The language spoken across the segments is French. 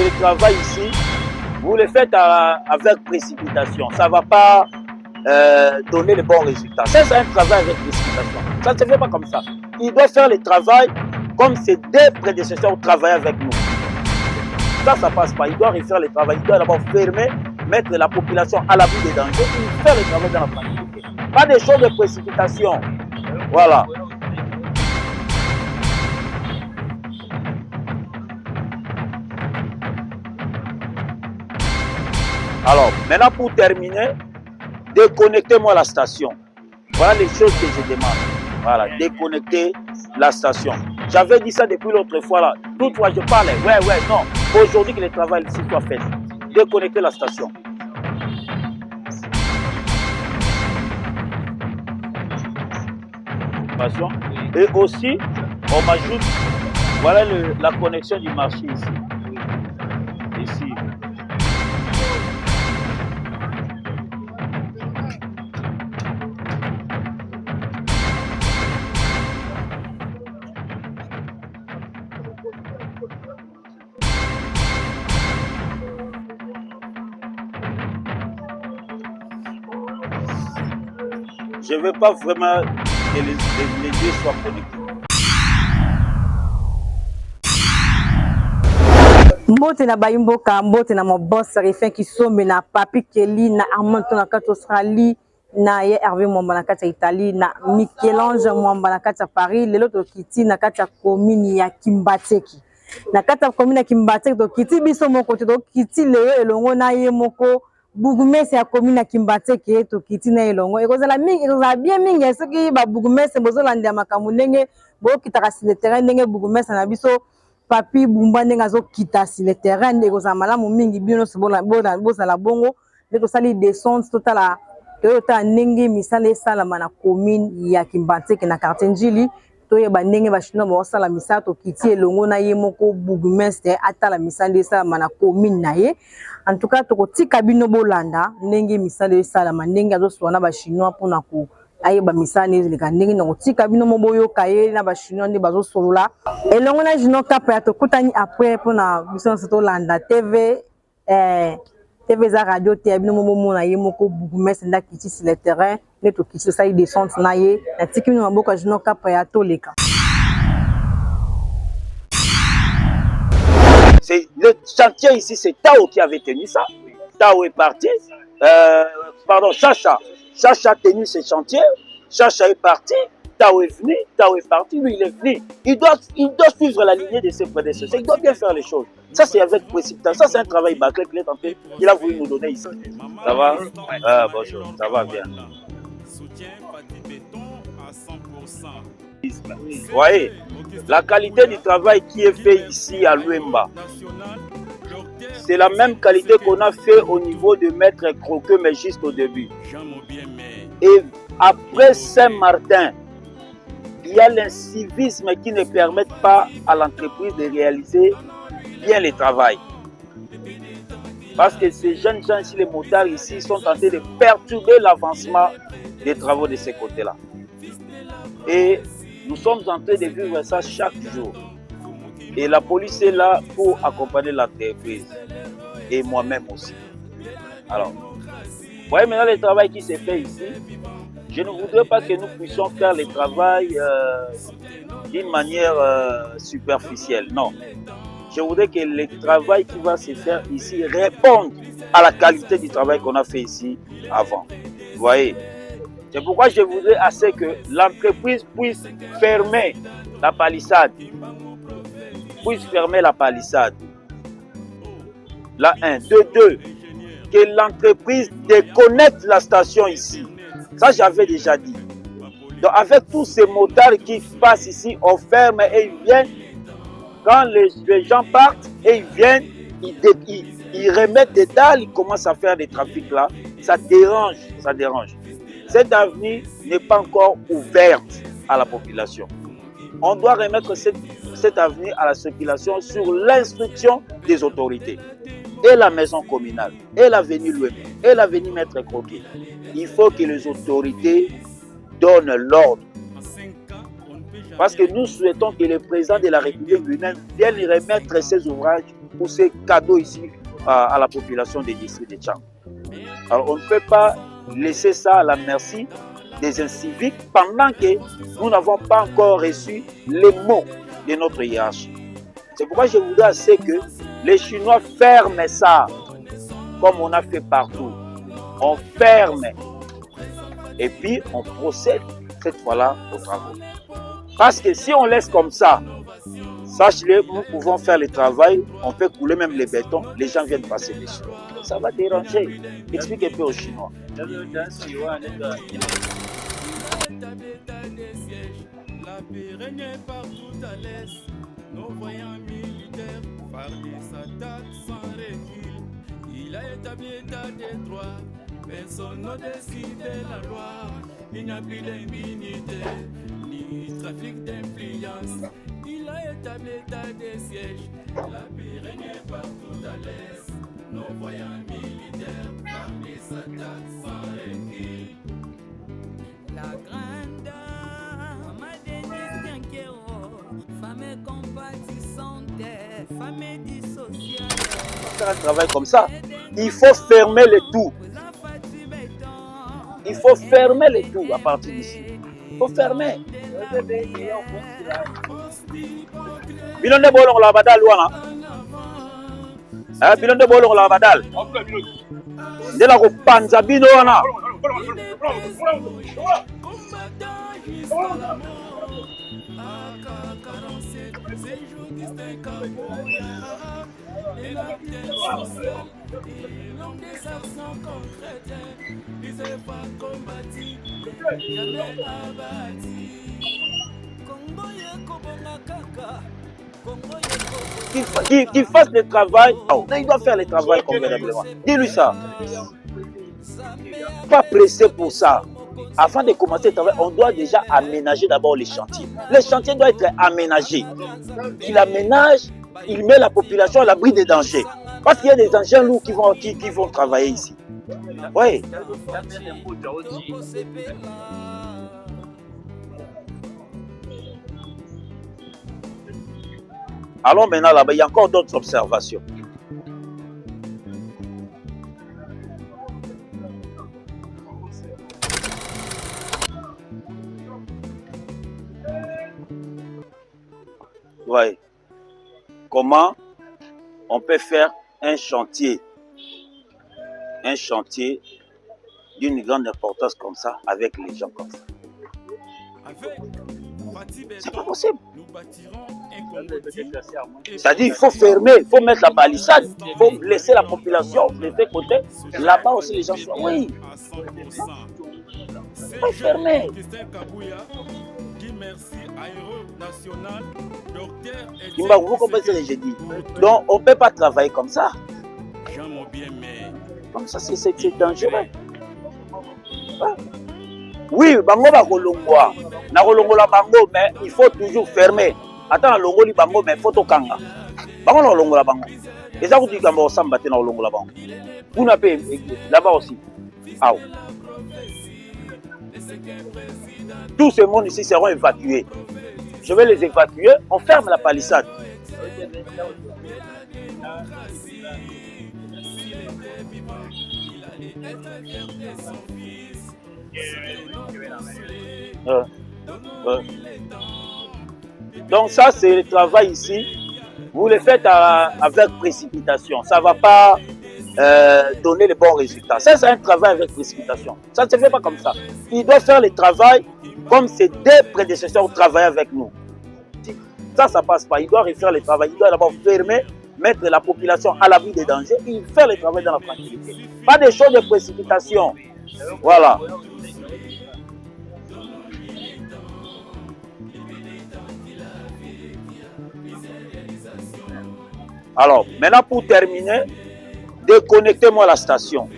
le travail ici, vous le faites avec précipitation. Ça ne va pas donner le bon résultat. Ça, c'est un travail avec précipitation. Ça ne se fait pas comme ça. Il doit faire le travail comme ses deux prédécesseurs travaillaient avec nous. Ça ne passe pas. Il doit refaire le travail. Il doit d'abord fermer, mettre la population à l'abri des dangers et faire le travail dans la tranquillité. Pas des choses de précipitation. Voilà. Alors, maintenant pour terminer, déconnectez-moi la station. Voilà les choses que je demande. Voilà, déconnecter la station. J'avais dit ça depuis l'autre fois là. Toutefois, je parlais. Ouais, non. Aujourd'hui que le travail ici soit fait. Déconnecter la station. Et aussi, on m'ajoute, voilà la connexion du marché ici. Ici. Je ne veux pas vraiment que les deux soient connectés. Mbote na bayimboka, mbote na mon boss Refin Kisombe na Papi Kelly na Armand na kati Australie na ye Hervé Mwamba na kati Italie na Michel-Ange Mwamba na kati Paris lelo to kiti na kati commune ya Kimbateki na kati commune ya Kimbateki to kiti biso moko to kiti lelo elongo na ye moko bourgmestre ya commune ya Kimbateki to kiti na elongo ekozala mingi ekozala bien mingi soki ba bourgmestre bozolanda makambo ndenge bo kitaka sur le terrain ndenge bourgmestre na biso Papi Bumba ndenge zo kita sur le terrain ndeko za malamu mingi bino sobola bozala bongo ndeko sali descente totala toyota ndenge misala esalama na commune ya Kimbateki na quartier Njili toyeba ndenge bashino bosala misala to kiti elongo na ye moko bourgmestre atala misala esalama na commune na ye en tout cas tokotika bino bolanda ndenge misala esalama ndenge azoswana bashino mpona ko ayeba misani ezilika ndenge na kotika bino moboyoka ye na bashino nde bazosolola elongo na jino kapa ya tokutani après mpona biso nyonso tolanda tv tv eza radio te ya bino momona ye moko bourgmestre nda kiti sur le terrain nde tokiti osali descente na ye natiki bino maboko ya jino kapa ya toleka. Le chantier ici, c'est Tao qui avait tenu ça. Tao est parti. Pardon, Chacha. Chacha a tenu ce chantier. Chacha est parti. Tao est venu. Tao est parti. Lui, il est venu. Il doit suivre la lignée de ses prédécesseurs. Il doit bien faire les choses. Ça, c'est avec précipitation. Ça, c'est un travail bâclé qu'il est en fait. Il a voulu nous donner ici. Ça va? Bonjour. Ça va bien. Vous voyez, la qualité du travail qui est fait ici à Luemba, c'est la même qualité qu'on a fait au niveau de Maître Croqueux, mais juste au début. Et après Saint-Martin, il y a l'incivisme qui ne permet pas à l'entreprise de réaliser bien le travail. Parce que ces jeunes gens ici, les motards ici, sont tentés de perturber l'avancement des travaux de ces côtés-là. Et nous sommes en train de vivre ça chaque jour. Et la police est là pour accompagner l'entreprise. Et moi-même aussi. Alors, vous voyez maintenant le travail qui s'est fait ici. Je ne voudrais pas que nous puissions faire le travail d'une manière superficielle. Non. Je voudrais que le travail qui va se faire ici réponde à la qualité du travail qu'on a fait ici avant. Vous voyez? C'est pourquoi je voudrais assez que l'entreprise puisse fermer la palissade. Là, 1. 2. Que l'entreprise déconnecte la station ici. Ça, j'avais déjà dit. Donc, avec tous ces motards qui passent ici, on ferme et ils viennent. Quand les gens partent et ils viennent, ils remettent des dalles, ils commencent à faire des trafics là. Ça dérange. Cette avenue n'est pas encore ouverte à la population. On doit remettre cette avenue à la circulation sur l'instruction des autorités. Et la maison communale, et l'avenue Loué, et l'avenue Maître Croquet. Il faut que les autorités donnent l'ordre. Parce que nous souhaitons que le président de la République lui-même vienne remettre ses ouvrages pour ces cadeaux ici à la population des districts de Tchang. Alors on ne peut pas laisser ça à la merci des inciviques pendant que nous n'avons pas encore reçu les mots de notre hiérarchie. C'est pourquoi je voudrais assez que les Chinois ferment ça, comme on a fait partout. On ferme et puis on procède cette fois-là aux travaux. Parce que si on laisse comme ça, sachez-le, nous pouvons faire le travail, on peut couler même les bétons, les gens viennent passer dessus. Ça va déranger. Explique un peu aux Chinois. La paix règne partout à l'est. Nos voyants militaires par des attaques sans recul. Il a établi l'état des droits. Personne n'a décidé la loi. Il n'y a plus d'impunité ni trafic d'influence. Il a établi l'état des sièges. La paix règne partout à l'est. Nos voyants militaires par des attaques sans recul. La grande dame, Denise Tianquero, femme compatissante, femme dissociante. Faire un travail comme ça, il faut fermer le tout. Il faut fermer le tout à partir d'ici. Il faut fermer. Bilon de bolon la badal wana. Bilon de bolon la badal. De la panza bino wana. Qu'il fasse le travail. Oh, il doit faire le travail convenablement. Dis-lui ça. Pas pressé pour ça. Avant de commencer le travail, on doit déjà aménager d'abord les chantiers. Les chantiers doivent être aménagés. Il aménage, il met la population à l'abri des dangers. Parce qu'il y a des engins lourds qui vont travailler ici. Oui. Allons maintenant là-bas, il y a encore d'autres observations. Ouais. Comment on peut faire un chantier d'une grande importance comme ça avec les gens comme ça? C'est pas possible. C'est-à-dire, il faut fermer, il faut mettre la balissade, il faut laisser la population de ce côté. Là-bas aussi, les gens sont. Oui. Il faut fermer. Vous comprenez ce que j'ai dit? Donc, on ne peut pas travailler comme ça. Comme ça, c'est dangereux. Oui, bango va kolongwa. Na kolongola bango, mais il faut toujours fermer. Attends, na longoli bango, mais il faut tokanga. Bango na kolongola bango. Et ça, vous dites que samba te na kolongola bango. Vous n'avez là-bas aussi. Ah. Tous ces mondes ici seront évacués. Je vais les évacuer. On ferme la palissade. Donc ça, c'est le travail ici. Vous le faites avec précipitation. Ça ne va pas donner les bons résultats. Ça, c'est un travail avec précipitation. Ça ne se fait pas comme ça. Il doit faire le travail comme ses deux prédécesseurs travaillaient avec nous. Ça ne passe pas. Il doit refaire le travail. Il doit d'abord fermer, mettre la population à l'abri des dangers et faire le travail dans la tranquillité. Pas des choses de précipitation. Voilà. Alors, maintenant pour terminer, déconnectez-moi la station.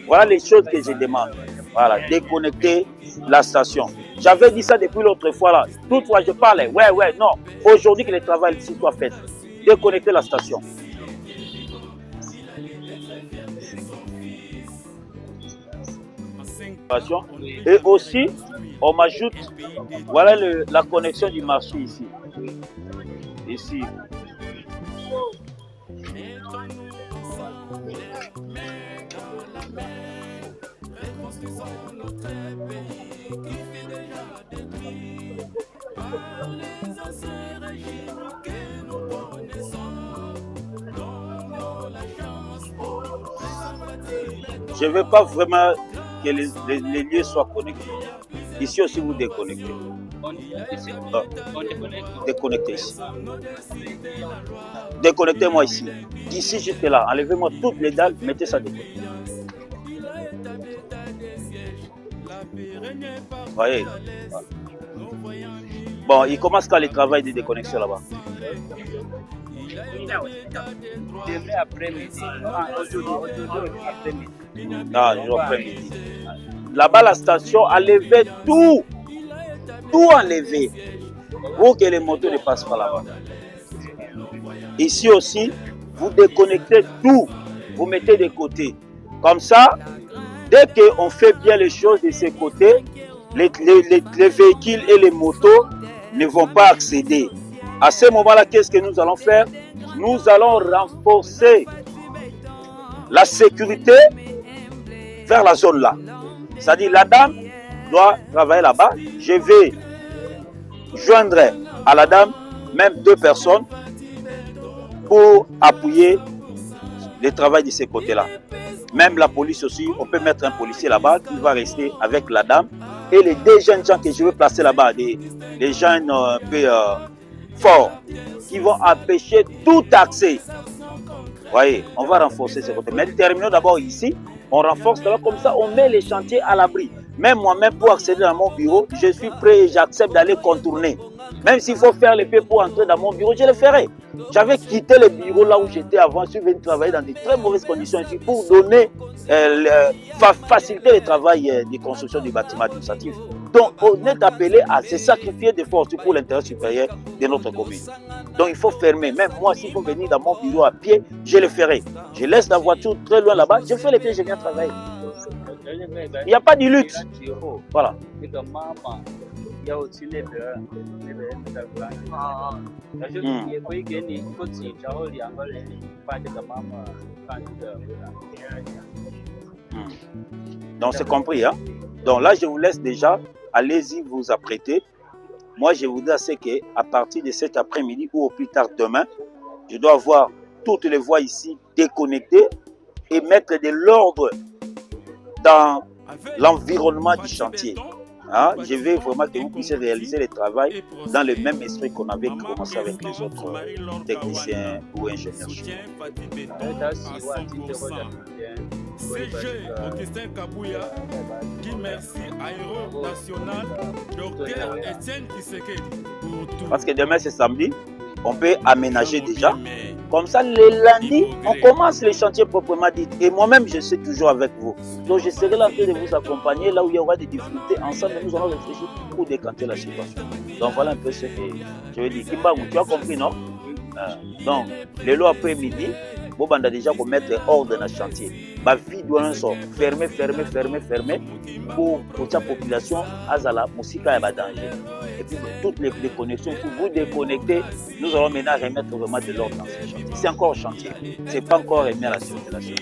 Voilà les choses que je demande. Voilà, déconnecter la station. J'avais dit ça depuis l'autre fois là. Toutefois, je parlais. Ouais, non. Aujourd'hui que le travail ici soit fait. Déconnecter la station. Et aussi, on m'ajoute, voilà la connexion du marché ici. Ici. je ne veux pas vraiment que les lieux soient connectés. Ici aussi, vous déconnectez. Déconnectez ici. Déconnectez-moi ici. D'ici jusqu'à là, enlevez-moi toutes les dalles, mettez ça dedans. Voyez. Voilà. Bon, il commence quand le travail de déconnexion là-bas. Demain après-midi. Aujourd'hui après-midi. Non, jour après-midi. Là-bas, la station a levé tout. Tout enlevé. Pour que les motos ne passent pas là-bas. Ici aussi, vous déconnectez tout. Vous mettez de côté. Comme ça, dès qu'on fait bien les choses de ce côté, les véhicules et les motos ne vont pas accéder. À ce moment-là, qu'est-ce que nous allons faire? Nous allons renforcer la sécurité vers la zone là. C'est-à-dire la dame doit travailler là-bas. Je vais joindre à la dame même 2 personnes pour appuyer le travail de ces côtés-là. Même la police aussi, on peut mettre un policier là-bas qui va rester avec la dame. Et les 2 jeunes gens que je vais placer là-bas, des jeunes un peu forts, qui vont empêcher tout accès. Vous voyez, on va renforcer ces côtés. Mais terminons d'abord ici. On renforce là, comme ça, on met les chantiers à l'abri. Même moi-même, pour accéder dans mon bureau, je suis prêt et j'accepte d'aller contourner. Même s'il faut faire les pieds pour entrer dans mon bureau, je le ferai. J'avais quitté le bureau là où j'étais avant. Je suis venu travailler dans de très mauvaises conditions ici pour donner, faciliter le travail de construction du bâtiment administratif. Donc, on est appelé à se sacrifier des forces pour l'intérêt supérieur de notre commune. Donc, il faut fermer. Même moi, s'il faut venir dans mon bureau à pied, je le ferai. Je laisse la voiture très loin là-bas, je fais les pieds, je viens travailler. Il n'y a pas de lutte. Voilà. Donc c'est compris, hein? Donc là je vous laisse déjà, allez-y vous apprêter. Moi je vous dis à ce que à partir de cet après-midi ou au plus tard demain, je dois avoir toutes les voies ici déconnectées et mettre de l'ordre dans l'environnement du chantier. Hein? Je veux vraiment que vous puissiez réaliser le travail dans le même esprit qu'on avait commencé avec les autres techniciens ou ingénieurs. CG Augustin Kabouya, qui merci Aéro National, Docteur Etienne Tshisekedi pour tout. Parce que demain c'est samedi, on peut aménager déjà. Comme ça, le lundi, on commence les chantiers proprement dit. Et moi-même, je suis toujours avec vous. Donc, je serai là en train de vous accompagner. Là où il y aura des difficultés, ensemble, nous allons réfléchir pour décanter la situation. Donc, voilà un peu ce que je veux dire. Kimbangu, tu as compris, non? Donc, le lot après-midi, vous avez déjà pour mettre ordre dans le chantier. Ma vie doit fermer pour la population Azala, Moussika et danger. Et puis toutes les connexions, pour vous déconnecter, nous allons maintenant remettre vraiment de l'ordre dans ce chantier. C'est encore un chantier, ce n'est pas encore remis à la circulation.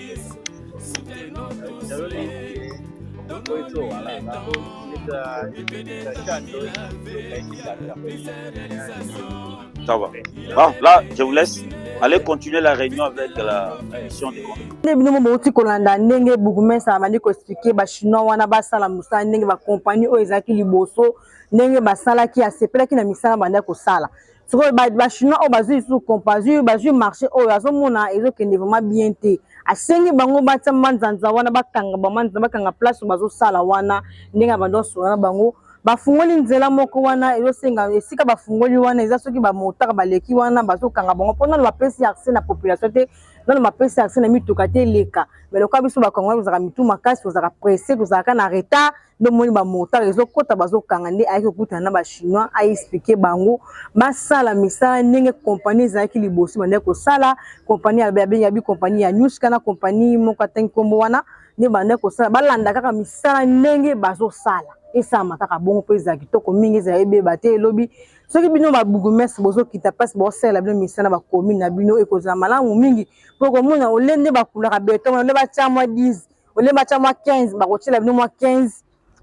Ça va. Bon, là, je vous laisse. Allez continuer la réunion avec la mission de bino moti kolanda ndenge bourgmestre amandi ko expliquer ba chinois wana basala musala ndenge ba compagnie o ezaki liboso ndenge basala ki asepela ki na misala banda ko sala siko ba chinois o bazui sous compagnie bazui marché o azomona ezokende vraiment bien te asengi bango batya manzanza wana bakanga ba manzanza bakanga place bazo sala wana ndenge bando sona bango bafungoli nzela moko wana ezosenga esika bafungoli wana eza soki ba motaka baleki wana bazokanga bango mpona ba pesi accès na population te non ma pesi accès na mituka te leka mais le kabiso ba kongo bazaka mitu makasi bazaka pressé bazaka na retard ndo moni ba motaka ezokota bazokanga nde ayeki okuta na ba chinois a expliquer bango basala misala ndenge compagnie ezalaki liboso bande ko sala compagnie ya bi compagnie ya Nyuska na compagnie moko tangi kombo wana nde bande ko sala balanda kaka misala ndenge bazosala esa makaka bongo peza kitoko mingi za ebeba te lobi soki bino ba bourgmestre bozo kita passe bo sala bino misana ba commune na bino ekozala malamu mingi poko mona olende ba kulaka beton ole ba chamwa 10 ole ba chamwa 15 ba kochela bino mwa 15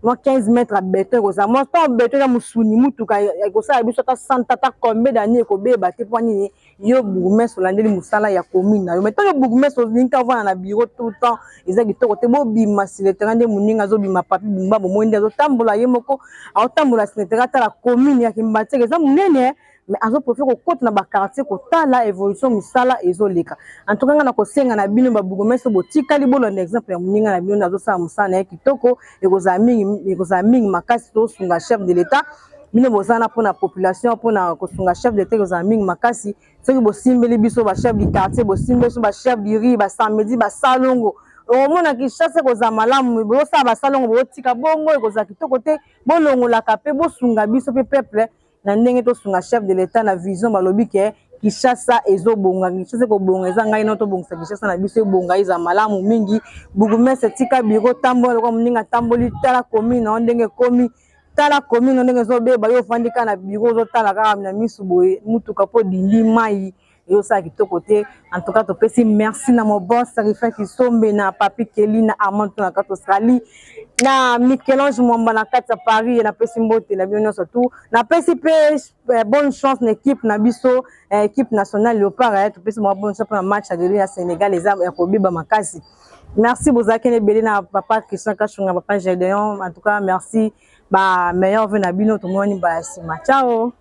moi 15 mètres à béton comme ça moi pas béton na musuni mutuka ko ça biso ta santa ta combien d'années ko be baté pour nini yo bourgmestre landeli musala ya commune na yo mais tant que bourgmestre ninka va na bureau tout le temps ezaki to côté bo bima sur le terrain de muninga zo bima papi bumba bo monde zo tambola yemoko a tambola sur le terrain ta la commune ya kimbate que ça munene mais azo profiter ko côté na ba quartier ko tala évolution musala ezoleka en tout cas na ko senga na bino ba bourgmestre bo tikali bo un exemple ya muninga na bino nazo sa musala na kitoko e ko za mingi makasi to sunga chef de l'état bino bozana pour la population pour na ko sunga chef de l'état ko za mingi makasi soki bo simbeli biso ba chef du quartier bo simbeli biso ba chef du riz ba samedi ba salongo au mona ki chasse ko za malamu bo sa ba salongo bo tika bongo ko za kitoko te bo longola kape bo sunga biso pe peuple na ndenge to sunga chef de l'état na vision balobi ke Kishasa ezo bonga Kishasa ko bonga eza ngai na to bonga Kishasa na biso bonga iza malamu mingi bourgmestre tika biro tambola ko mninga tamboli tala commune na ndenge komi tala commune ndenge zo be ba yo fandika na biro zo tala ka na misu boye mutuka po dindi mai yo sa kitoko te en tout cas to pesi merci na mo boss Rifin Kisombe na Papi Kelly na Armand na kato Australie na Michel-Ange Mwamba na kati ya Paris na pesi mbote na bino surtout na pesi bonne chance na équipe na biso équipe nationale Léopard to pesi mo bonne chance pour le match de la Sénégal les ya ko biba makasi merci bozakene belé na papa Christian Kachunga papa Gédéon en tout cas merci ba meilleur vœu na bino to moni ba sima ciao.